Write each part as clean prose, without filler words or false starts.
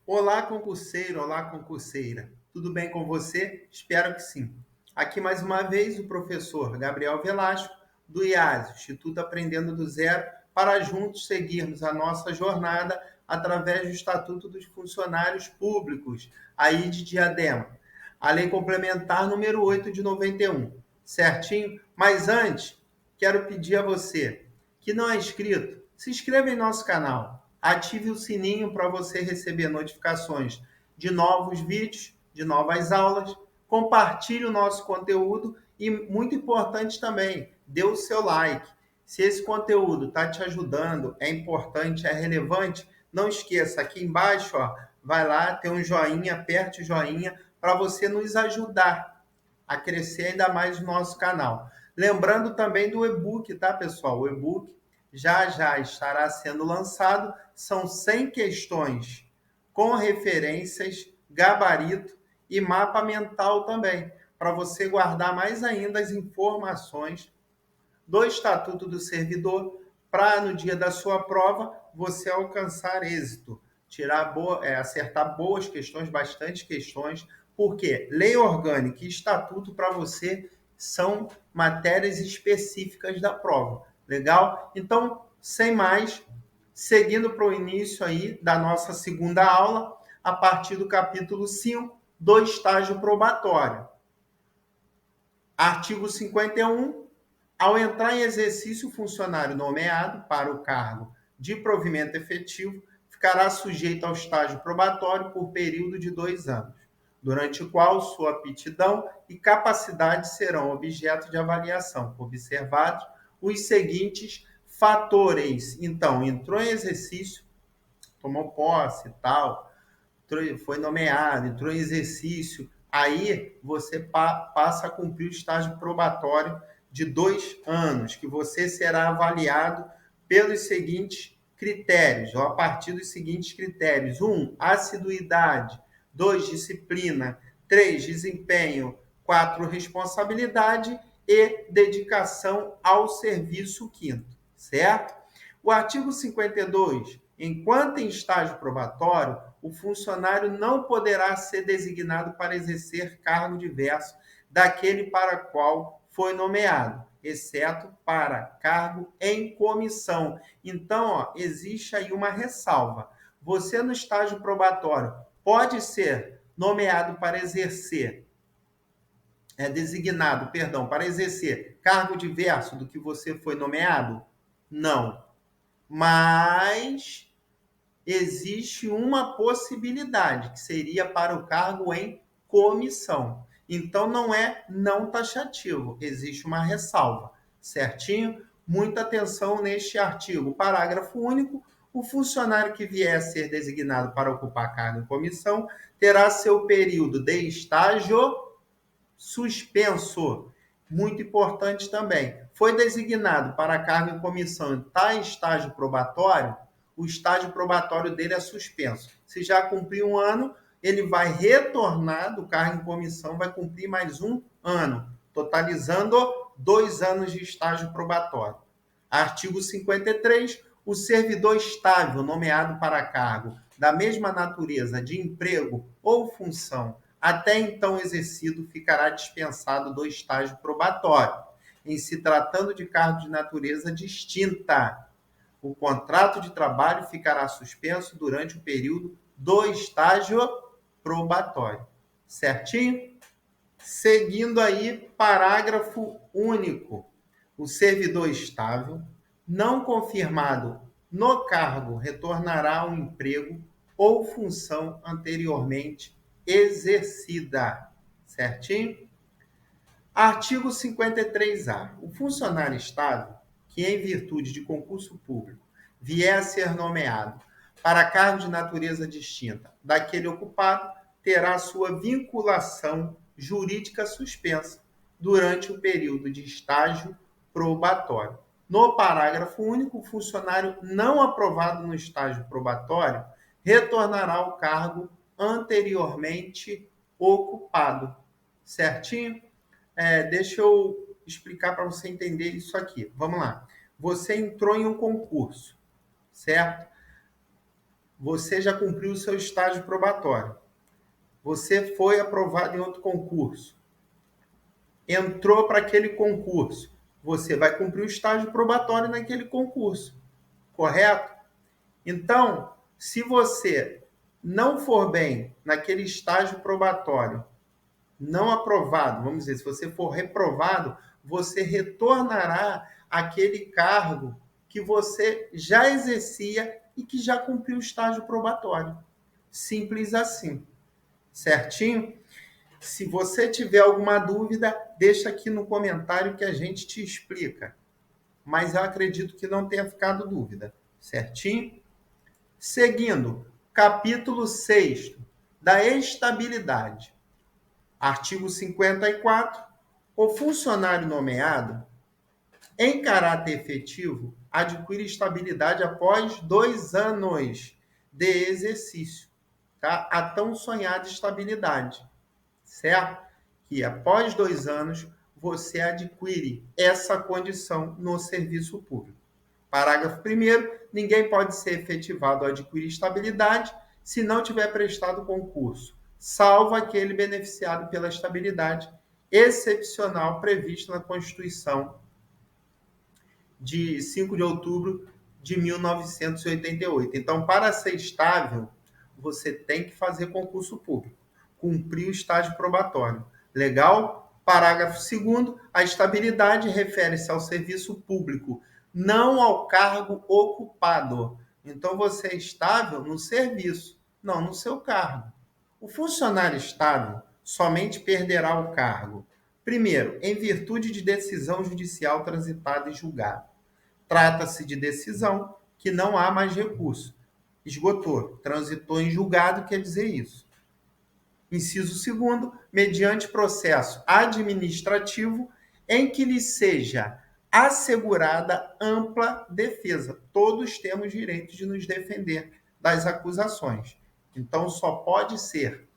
Olá, concurseiro, olá, concurseira. Tudo bem com você? Espero que sim. Aqui mais uma vez o professor Gabriel Velasco, do IASE, Instituto Aprendendo do Zero, para juntos seguirmos a nossa jornada através do Estatuto dos Funcionários Públicos, aí de Diadema. A Lei Complementar número 8 de 91. Certinho? Mas antes, quero pedir a você que não é inscrito, se inscreva em nosso canal. Ative o sininho para você receber notificações de novos vídeos, de novas aulas. Compartilhe o nosso conteúdo e, muito importante também, dê o seu like. Se esse conteúdo está te ajudando, é importante, é relevante, não esqueça, aqui embaixo, ó, vai lá, tem um joinha, aperte o joinha para você nos ajudar a crescer ainda mais o nosso canal. Lembrando também do e-book, tá, pessoal? O e-book já estará sendo lançado. São 100 questões com referências, gabarito e mapa mental também, para você guardar mais ainda as informações do Estatuto do Servidor, para no dia da sua prova você alcançar êxito, acertar boas questões, bastante questões, porque lei orgânica e estatuto para você são matérias específicas da prova. Legal? Então, sem mais, seguindo para o início aí da nossa segunda aula, a partir do capítulo 5 do estágio probatório. Artigo 51. Ao entrar em exercício, o funcionário nomeado para o cargo de provimento efetivo ficará sujeito ao estágio probatório por período de 2 anos, durante o qual sua aptidão e capacidade serão objeto de avaliação, observados os seguintes fatores. Então, entrou em exercício, tomou posse e tal, foi nomeado, entrou em exercício, aí você passa a cumprir o estágio probatório de 2 anos, que você será avaliado pelos seguintes critérios, ou a partir dos seguintes critérios: 1, assiduidade; 2, disciplina; 3, desempenho; 4, responsabilidade e dedicação ao serviço; quinto, certo? O artigo 52, enquanto em estágio probatório, o funcionário não poderá ser designado para exercer cargo diverso daquele para qual foi nomeado, exceto para cargo em comissão. Então, ó, existe aí uma ressalva. Você no estágio probatório pode ser nomeado para exercer, designado, perdão, para exercer cargo diverso do que você foi nomeado? Não. Mas existe uma possibilidade, que seria para o cargo em comissão. Então, não é não taxativo, existe uma ressalva, certinho? Muita atenção neste artigo. Parágrafo único: o funcionário que vier a ser designado para ocupar cargo em comissão terá seu período de estágio suspenso. Muito importante também. Foi designado para cargo em comissão e está em estágio probatório, o estágio probatório dele é suspenso. Se já cumpriu 1 ano, ele vai retornar do cargo em comissão, vai cumprir mais 1 ano, totalizando 2 anos de estágio probatório. Artigo 53. O servidor estável nomeado para cargo da mesma natureza de emprego ou função até então exercido ficará dispensado do estágio probatório, em se tratando de cargo de natureza distinta. O contrato de trabalho ficará suspenso durante o período do estágio probatório. Certinho? Seguindo aí, parágrafo único. O servidor estável, não confirmado no cargo, retornará ao emprego ou função anteriormente exercida. Certinho? Artigo 53A. O funcionário estável, que em virtude de concurso público vier a ser nomeado para cargo de natureza distinta daquele ocupado, terá sua vinculação jurídica suspensa durante o período de estágio probatório. No parágrafo único, o funcionário não aprovado no estágio probatório retornará ao cargo anteriormente ocupado. Certinho? Deixa eu explicar para você entender isso aqui. Vamos lá. Você entrou em um concurso, certo? você já cumpriu o seu estágio probatório. Você foi aprovado em outro concurso. Entrou para aquele concurso. Você vai cumprir o estágio probatório naquele concurso. Correto? Então, se você não for bem naquele estágio probatório, não aprovado, vamos dizer, se você for reprovado, você retornará àquele cargo que você já exercia e que já cumpriu o estágio probatório. Simples assim. Certinho? Se você tiver alguma dúvida, deixa aqui no comentário que a gente te explica. Mas eu acredito que não tenha ficado dúvida. Certinho? Seguindo, capítulo 6 da estabilidade. Artigo 54. O funcionário nomeado, em caráter efetivo, adquire estabilidade após 2 anos de exercício. Tá? A tão sonhada estabilidade. Certo? Que após 2 anos, você adquire essa condição no serviço público. Parágrafo 1º, ninguém pode ser efetivado ou adquirir estabilidade se não tiver prestado concurso, salvo aquele beneficiado pela estabilidade excepcional prevista na Constituição de 5 de outubro de 1988. Então, para ser estável, você tem que fazer concurso público, cumprir o estágio probatório. Legal? Parágrafo 2º, a estabilidade refere-se ao serviço público, não ao cargo ocupado. Então, você é estável no serviço, não no seu cargo. O funcionário estável somente perderá o cargo. Primeiro, em virtude de decisão judicial transitada e julgada. Trata-se de decisão que não há mais recurso. Esgotou, transitou em julgado, quer dizer isso. Inciso 2º, mediante processo administrativo em que lhe seja assegurada ampla defesa. Todos temos direito de nos defender das acusações. Então, só pode ser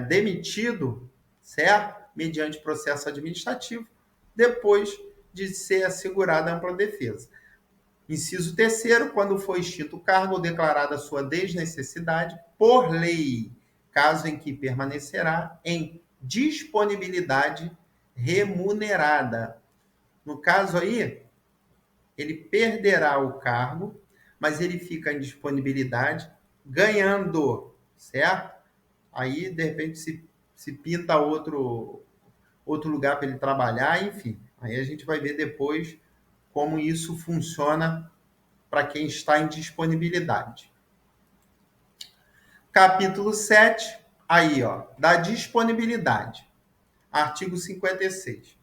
demitido, certo? Mediante processo administrativo, depois de ser assegurada ampla defesa. Inciso 3º, quando for extinto o cargo ou declarada sua desnecessidade por lei, caso em que permanecerá em disponibilidade remunerada. No caso aí, ele perderá o cargo, mas ele fica em disponibilidade ganhando, certo? Aí, de repente, se pinta outro lugar para ele trabalhar, enfim. Aí a gente vai ver depois como isso funciona para quem está em disponibilidade. Capítulo 7, aí, ó, da disponibilidade. Artigo 56.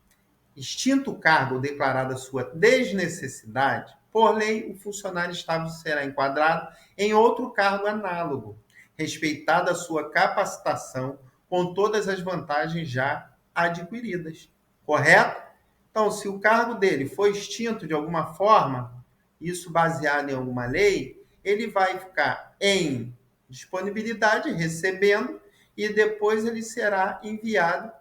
Extinto o cargo ou declarada sua desnecessidade, por lei, o funcionário estável será enquadrado em outro cargo análogo, respeitada a sua capacitação com todas as vantagens já adquiridas. Correto? Então, se o cargo dele foi extinto de alguma forma, isso baseado em alguma lei, ele vai ficar em disponibilidade, recebendo, e depois ele será enviado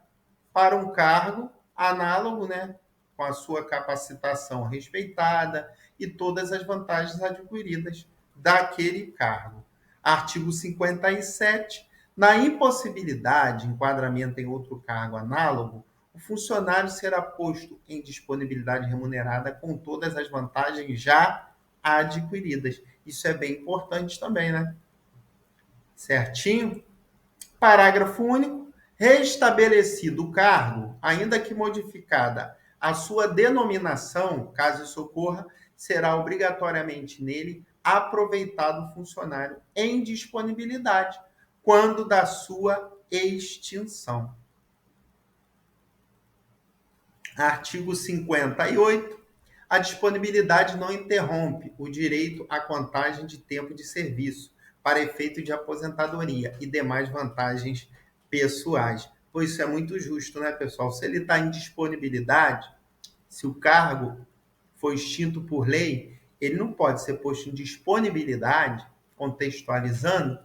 para um cargo análogo, né, com a sua capacitação respeitada e todas as vantagens adquiridas daquele cargo. Artigo 57. Na impossibilidade de enquadramento em outro cargo análogo, o funcionário será posto em disponibilidade remunerada com todas as vantagens já adquiridas. Isso é bem importante também, né? Certinho? Parágrafo único. Restabelecido o cargo, ainda que modificada a sua denominação, caso isso ocorra, será obrigatoriamente nele aproveitado o funcionário em disponibilidade, quando da sua extinção. Artigo 58. A disponibilidade não interrompe o direito à contagem de tempo de serviço para efeito de aposentadoria e demais vantagens pessoais. Pois isso é muito justo, né, pessoal? Se ele está em disponibilidade, se o cargo foi extinto por lei, ele não pode ser posto em disponibilidade, contextualizando,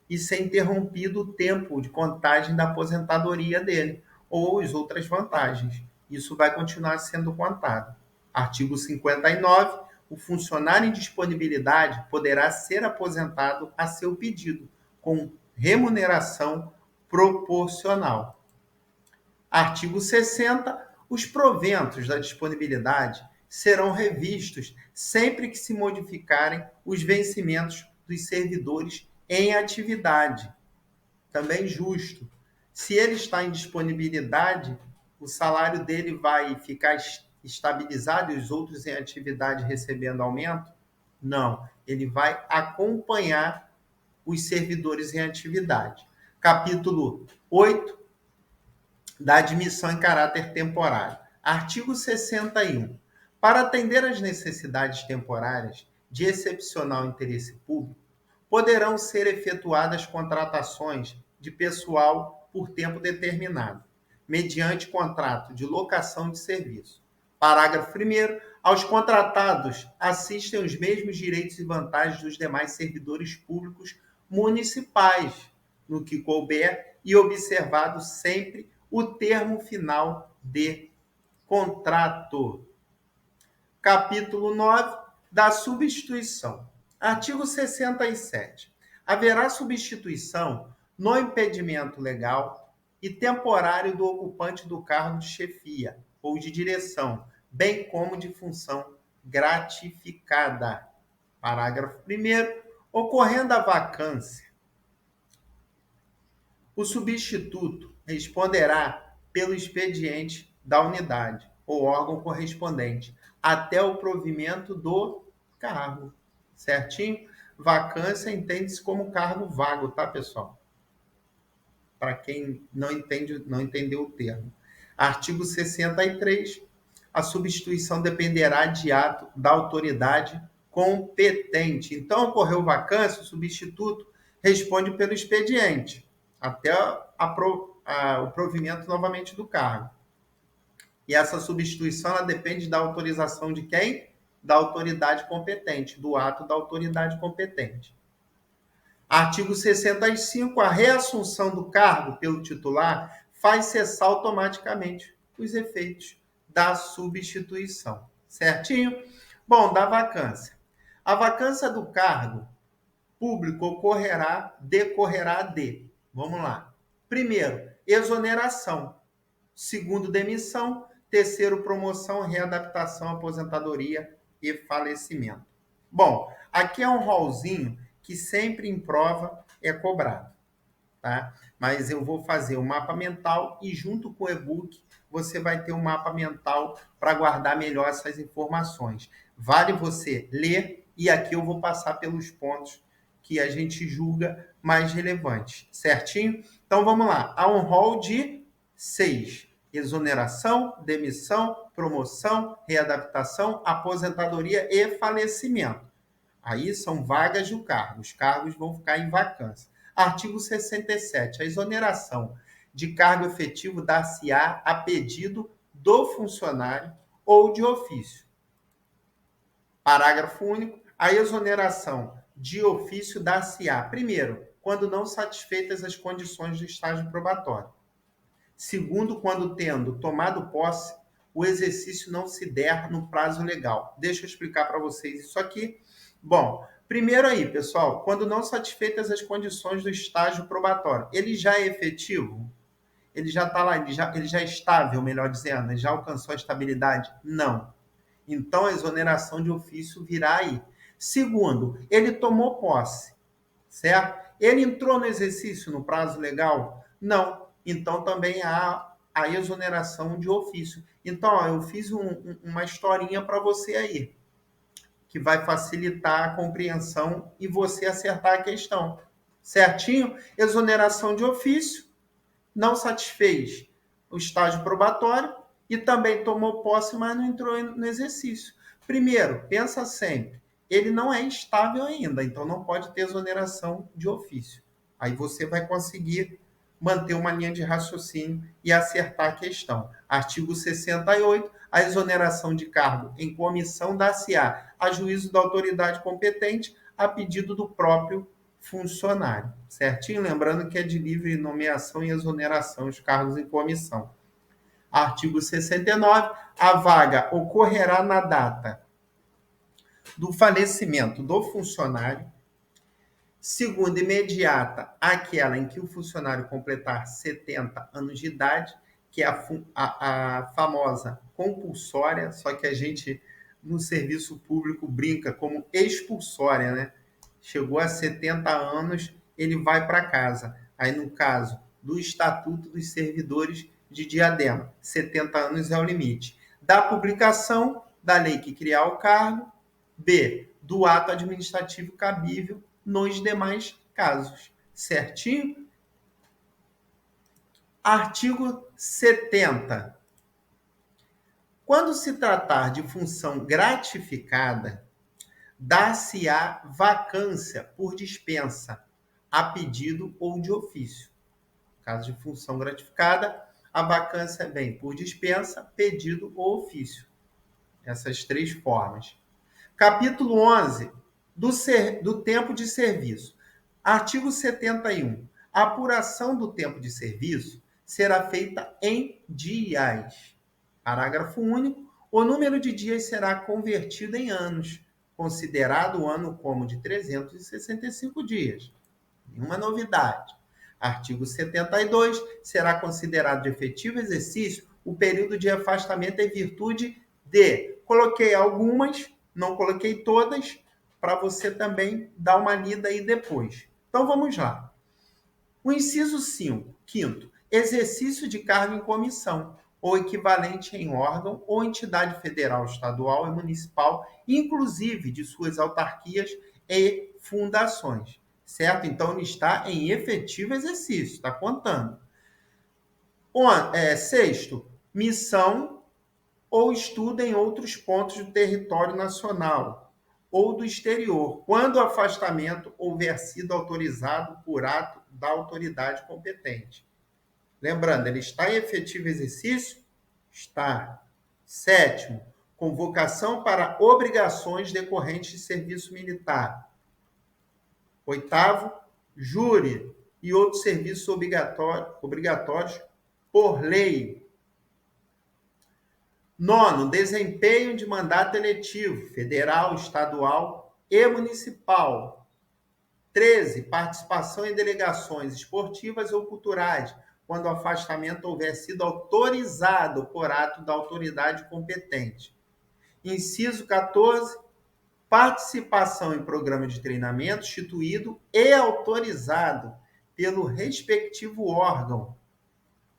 e ser interrompido o tempo de contagem da aposentadoria dele ou as outras vantagens. Isso vai continuar sendo contado. Artigo 59. o funcionário em disponibilidade poderá ser aposentado a seu pedido, com remuneração proporcional. Artigo 60. Os proventos da disponibilidade serão revistos sempre que se modificarem os vencimentos dos servidores em atividade. Também justo. Se ele está em disponibilidade, o salário dele vai ficar estabilizado e os outros em atividade recebendo aumento? Não. Ele vai acompanhar os servidores em atividade. Capítulo 8 da admissão em caráter temporário. Artigo 61. Para atender às necessidades temporárias de excepcional interesse público, poderão ser efetuadas contratações de pessoal por tempo determinado, mediante contrato de locação de serviço. Parágrafo 1º. Aos contratados assistem os mesmos direitos e vantagens dos demais servidores públicos municipais, no que couber, e observado sempre o termo final de contrato. Capítulo 9 da substituição. Artigo 67. Haverá substituição no impedimento legal e temporário do ocupante do cargo de chefia ou de direção, bem como de função gratificada. Parágrafo 1º. Ocorrendo a vacância, o substituto responderá pelo expediente da unidade ou órgão correspondente até o provimento do cargo. Certinho? Vacância entende-se como cargo vago, tá, pessoal? Para quem não entendeu o termo. Artigo 63. A substituição dependerá de ato da autoridade competente. Então, ocorreu vacância, o substituto responde pelo expediente até o provimento novamente do cargo. E essa substituição ela depende da autorização de quem? Da autoridade competente, do ato da autoridade competente. Artigo 65. A reassunção do cargo pelo titular faz cessar automaticamente os efeitos da substituição. Certinho? Bom, da vacância. A vacância do cargo público decorrerá de, vamos lá. Primeiro, exoneração. Segundo, demissão. Terceiro, promoção, readaptação, aposentadoria e falecimento. Bom, aqui é um rolzinho que sempre em prova é cobrado, tá? Mas eu vou fazer o mapa mental e junto com o e-book você vai ter um mapa mental para guardar melhor essas informações. Vale você ler e aqui eu vou passar pelos pontos que a gente julga mais relevantes, certinho? Então vamos lá. Há um rol de 6. Exoneração, demissão, promoção, readaptação, aposentadoria e falecimento. Aí são vagas do cargo. Os cargos vão ficar em vacância. Artigo 67. A exoneração de cargo efetivo dar-se-á a pedido do funcionário ou de ofício. Parágrafo único. A exoneração de ofício dar-se-á, primeiro, quando não satisfeitas as condições do estágio probatório. Segundo, quando tendo tomado posse, o exercício não se der no prazo legal. Deixa eu explicar para vocês isso aqui. Bom, primeiro aí, pessoal, quando não satisfeitas as condições do estágio probatório, ele já é efetivo? Ele já está lá, ele já é estável, melhor dizendo, ele já alcançou a estabilidade? Não. Então, a exoneração de ofício virá aí. Segundo, ele tomou posse, certo? Ele entrou no exercício no prazo legal? Não. Então, também há a exoneração de ofício. Então, ó, eu fiz uma historinha para você aí, que vai facilitar a compreensão e você acertar a questão. Certinho? Exoneração de ofício, não satisfez o estágio probatório e também tomou posse, mas não entrou no exercício. Primeiro, pensa sempre, ele não é estável ainda, então não pode ter exoneração de ofício. Aí você vai conseguir manter uma linha de raciocínio e acertar a questão. Artigo 68. A exoneração de cargo em comissão dar-se-á a juízo da autoridade competente a pedido do próprio funcionário. Certinho? Lembrando que é de livre nomeação e exoneração os cargos em comissão. Artigo 69. A vaga ocorrerá na data do falecimento do funcionário. Segunda, imediata, aquela em que o funcionário completar 70 anos de idade, que é a famosa compulsória, só que a gente, no serviço público, brinca como expulsória, né? Chegou a 70 anos, ele vai para casa. Aí, no caso do Estatuto dos Servidores de Diadema, 70 anos é o limite. Da publicação da lei que criar o cargo. B, do ato administrativo cabível nos demais casos. Certinho? Artigo 70. Quando se tratar de função gratificada, dá-se-á vacância por dispensa, a pedido ou de ofício. No caso de função gratificada, a vacância vem por dispensa, pedido ou ofício. Essas três formas. Capítulo 11 do tempo de serviço. Artigo 71. A apuração do tempo de serviço será feita em dias. Parágrafo único. O número de dias será convertido em anos, considerado o ano como de 365 dias. Nenhuma novidade. Artigo 72. Será considerado de efetivo exercício o período de afastamento em virtude de... Coloquei algumas, não coloquei todas, para você também dar uma lida aí depois. Então, vamos lá. O inciso 5, quinto, exercício de cargo em comissão, ou equivalente em órgão ou entidade federal, estadual e municipal, inclusive de suas autarquias e fundações. Certo? Então, ele está em efetivo exercício, está contando. Sexto, missão ou estudo em outros pontos do território nacional ou do exterior, quando o afastamento houver sido autorizado por ato da autoridade competente. Lembrando, ele está em efetivo exercício? Está. Sétimo, convocação para obrigações decorrentes de serviço militar. Oitavo, júri e outros serviços obrigatórios por lei. Nono, desempenho de mandato eletivo, federal, estadual e municipal. 13, participação em delegações esportivas ou culturais, quando o afastamento houver sido autorizado por ato da autoridade competente. Inciso 14, participação em programa de treinamento instituído e autorizado pelo respectivo órgão.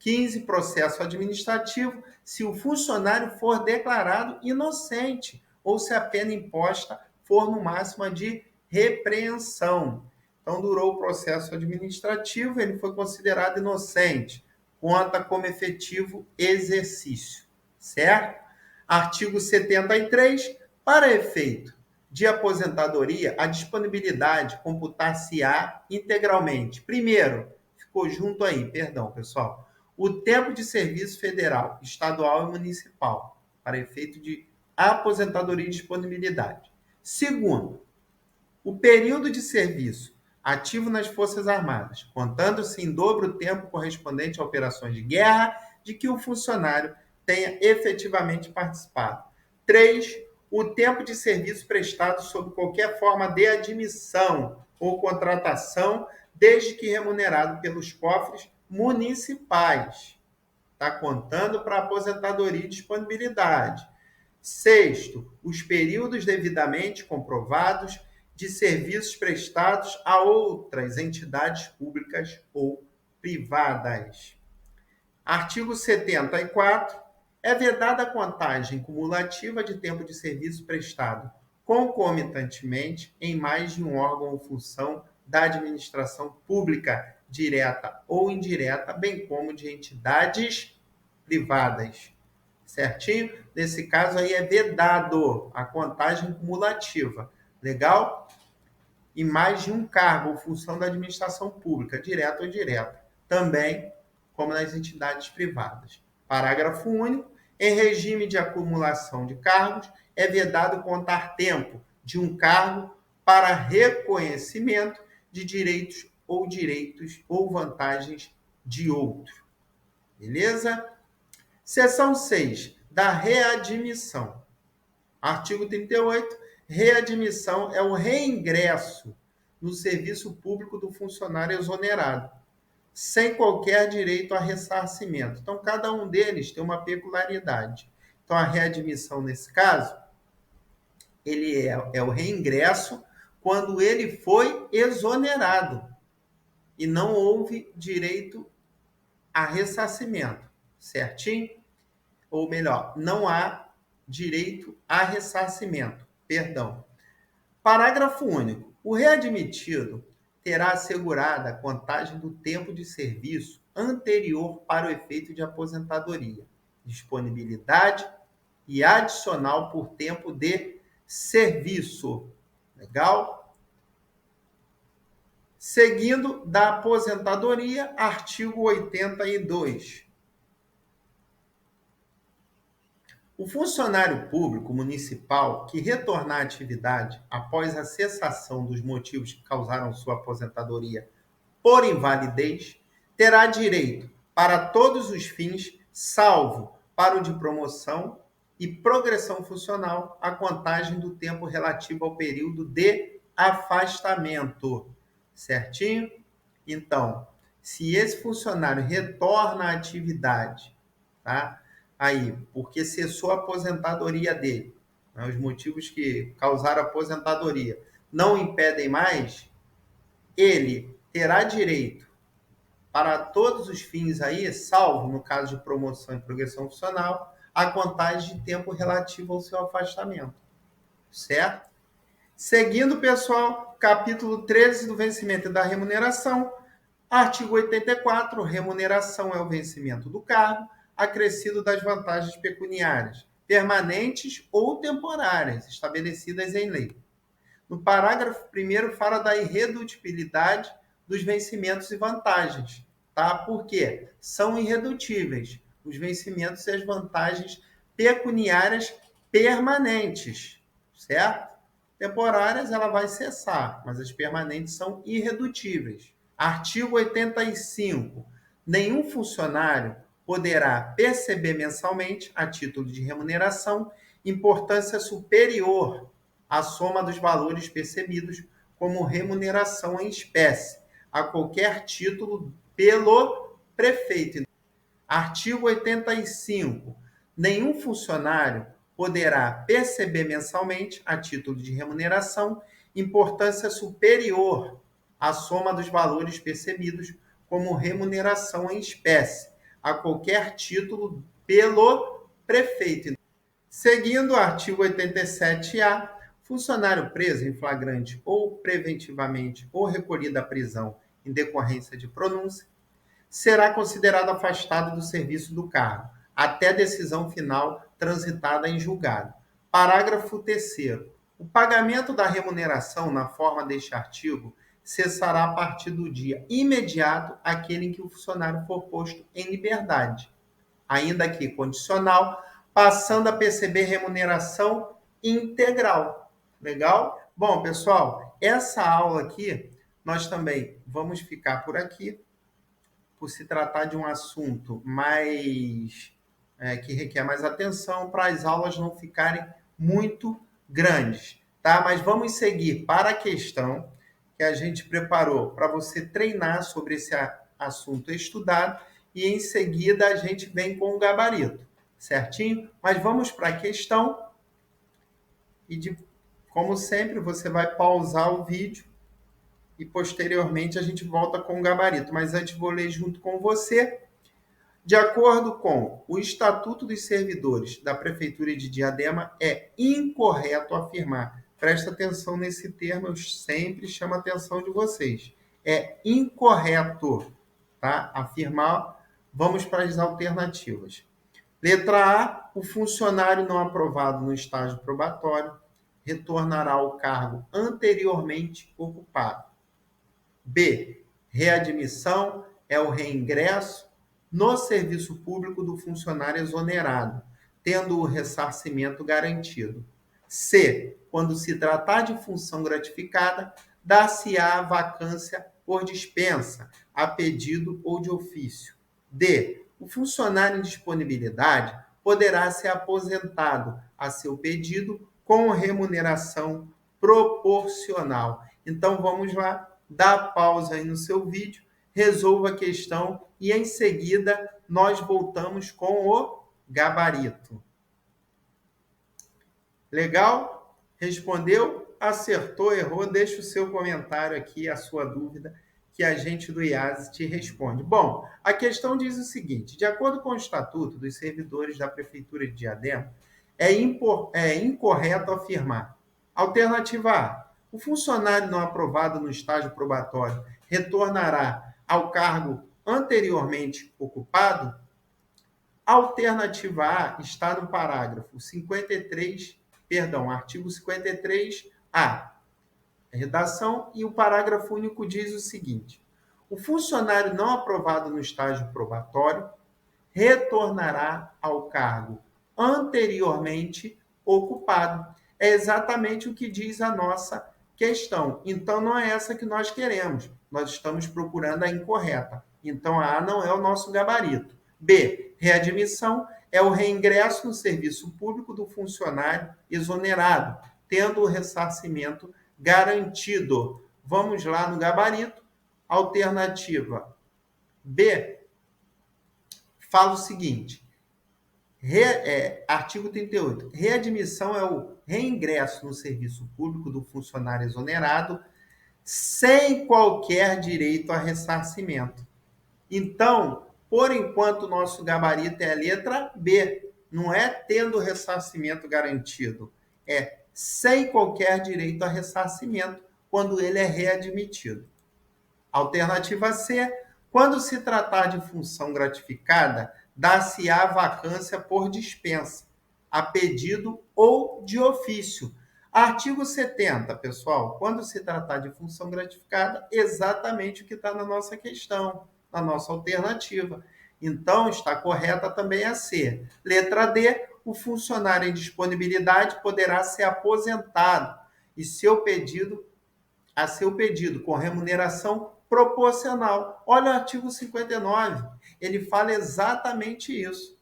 15, processo administrativo, se o funcionário for declarado inocente ou se a pena imposta for no máximo de repreensão. Então, durou o processo administrativo, ele foi considerado inocente, conta como efetivo exercício, certo? Artigo 73, para efeito de aposentadoria, a disponibilidade computar-se-á integralmente. Primeiro, ficou junto aí, perdão, pessoal, o tempo de serviço federal, estadual e municipal, para efeito de aposentadoria e disponibilidade. Segundo, o período de serviço ativo nas Forças Armadas, contando-se em dobro o tempo correspondente a operações de guerra de que o funcionário tenha efetivamente participado. 3. O tempo de serviço prestado sob qualquer forma de admissão ou contratação, desde que remunerado pelos cofres municipais. Está contando para aposentadoria e disponibilidade. Sexto, os períodos devidamente comprovados de serviços prestados a outras entidades públicas ou privadas. Artigo 74. É vedada a contagem cumulativa de tempo de serviço prestado concomitantemente em mais de um órgão ou função da administração pública, direta ou indireta, bem como de entidades privadas. Certinho? Nesse caso aí é vedado a contagem cumulativa. Legal? E mais de um cargo ou função da administração pública, direta ou indireta. Também como nas entidades privadas. Parágrafo único. Em regime de acumulação de cargos, é vedado contar tempo de um cargo para reconhecimento de direitos ou vantagens de outro. Beleza? Seção 6. Da readmissão. Artigo 38. Readmissão é o reingresso no serviço público do funcionário exonerado, sem qualquer direito a ressarcimento. Então, cada um deles tem uma peculiaridade. Então, a readmissão, nesse caso, ele é o reingresso quando ele foi exonerado e não houve direito a ressarcimento, certinho? Ou melhor, não há direito a ressarcimento, perdão. Parágrafo único. O readmitido terá assegurada a contagem do tempo de serviço anterior para o efeito de aposentadoria, disponibilidade e adicional por tempo de serviço. Legal? Seguindo da aposentadoria, artigo 82. O funcionário público municipal que retornar à atividade após a cessação dos motivos que causaram sua aposentadoria por invalidez terá direito, para todos os fins, salvo para o de promoção e progressão funcional, à contagem do tempo relativo ao período de afastamento. Certinho? Então, se esse funcionário retorna à atividade, tá? Aí, porque cessou a aposentadoria dele, né? Os motivos que causaram a aposentadoria não impedem mais, ele terá direito para todos os fins aí, salvo no caso de promoção e progressão funcional, a contagem de tempo relativo ao seu afastamento. Certo? Seguindo, pessoal, capítulo 13 do vencimento e da remuneração, artigo 84, remuneração é o vencimento do cargo, acrescido das vantagens pecuniárias, permanentes ou temporárias, estabelecidas em lei. No parágrafo 1º fala da irredutibilidade dos vencimentos e vantagens, tá? Por quê? São irredutíveis os vencimentos e as vantagens pecuniárias permanentes, certo? Temporárias ela vai cessar, mas as permanentes são irredutíveis. Artigo 85. Nenhum funcionário poderá perceber mensalmente, a título de remuneração, importância superior à soma dos valores percebidos como remuneração em espécie, a qualquer título pelo prefeito. Artigo 85. Nenhum funcionário poderá perceber mensalmente, a título de remuneração, importância superior à soma dos valores percebidos como remuneração em espécie, a qualquer título pelo prefeito. Seguindo o artigo 87-A, funcionário preso em flagrante ou preventivamente ou recolhido à prisão em decorrência de pronúncia, será considerado afastado do serviço do cargo, até decisão final transitada em julgado. Parágrafo 3º. O pagamento da remuneração na forma deste artigo cessará a partir do dia imediato àquele em que o funcionário for posto em liberdade, ainda que condicional, passando a perceber remuneração integral. Legal? Bom, pessoal, essa aula aqui, nós também vamos ficar por aqui, por se tratar de um assunto mais que requer mais atenção, para as aulas não ficarem muito grandes, tá? Mas vamos seguir para a questão que a gente preparou para você treinar sobre esse assunto estudado e em seguida a gente vem com o gabarito, certinho? Mas vamos para a questão e, como sempre, você vai pausar o vídeo e posteriormente a gente volta com o gabarito. Mas antes vou ler junto com você. De acordo com o Estatuto dos Servidores da Prefeitura de Diadema, é incorreto afirmar. Presta atenção nesse termo, eu sempre chamo a atenção de vocês. É incorreto, tá? Afirmar. Vamos para as alternativas. Letra A, o funcionário não aprovado no estágio probatório retornará ao cargo anteriormente ocupado. B, readmissão é o reingresso no serviço público do funcionário exonerado, tendo o ressarcimento garantido. C, quando se tratar de função gratificada, dá-se-á vacância por dispensa, a pedido ou de ofício. D, o funcionário em disponibilidade poderá ser aposentado a seu pedido com remuneração proporcional. Então, vamos lá, dá pausa aí no seu vídeo, resolva a questão e, em seguida, nós voltamos com o gabarito. Legal? Respondeu? Acertou, errou? Deixa o seu comentário aqui, a sua dúvida, que a gente do IASE te responde. Bom, a questão diz o seguinte: de acordo com o Estatuto dos Servidores da Prefeitura de Diadema, é incorreto afirmar. Alternativa A: o funcionário não aprovado no estágio probatório retornará ao cargo anteriormente ocupado? Alternativa A está no parágrafo 53, artigo 53A. Redação, e o parágrafo único diz o seguinte: o funcionário não aprovado no estágio probatório retornará ao cargo anteriormente ocupado. É exatamente o que diz a nossa questão. Então, não é essa que nós queremos. Nós estamos procurando a incorreta. Então, a A não é o nosso gabarito. B, readmissão é o reingresso no serviço público do funcionário exonerado, tendo o ressarcimento garantido. Vamos lá no gabarito. Alternativa B fala o seguinte: artigo 38. Readmissão é o reingresso no serviço público do funcionário exonerado sem qualquer direito a ressarcimento. Então, por enquanto, o nosso gabarito é a letra B. Não é tendo ressarcimento garantido. É sem qualquer direito a ressarcimento quando ele é readmitido. Alternativa C. Quando se tratar de função gratificada, dá-se-á vacância por dispensa, a pedido ou de ofício. Artigo 70, pessoal. Quando se tratar de função gratificada, exatamente o que está na nossa questão, na nossa alternativa. Então, está correta também a C. Letra D. O funcionário em disponibilidade poderá ser aposentado e seu pedido com remuneração proporcional. Olha o artigo 59, ele fala exatamente isso.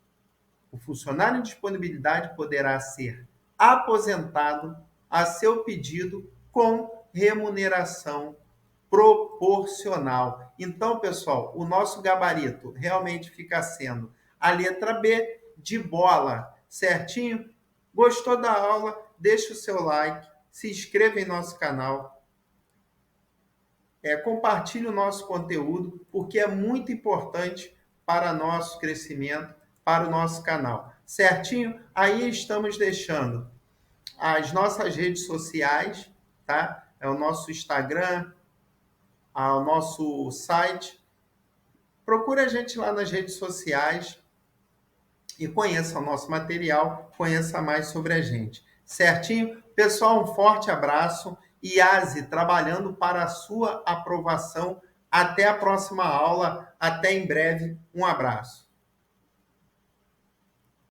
O funcionário em disponibilidade poderá ser aposentado a seu pedido com remuneração proporcional. Então, pessoal, o nosso gabarito realmente fica sendo a letra B de bola, certinho? Gostou da aula? Deixa o seu like, se inscreva em nosso canal, compartilhe o nosso conteúdo, porque é muito importante para nosso crescimento, para o nosso canal. Certinho? Aí estamos deixando as nossas redes sociais, tá? É o nosso Instagram, o nosso site. Procure a gente lá nas redes sociais e conheça o nosso material, conheça mais sobre a gente. Certinho? Pessoal, um forte abraço. IASE trabalhando para a sua aprovação. Até a próxima aula. Até em breve. Um abraço.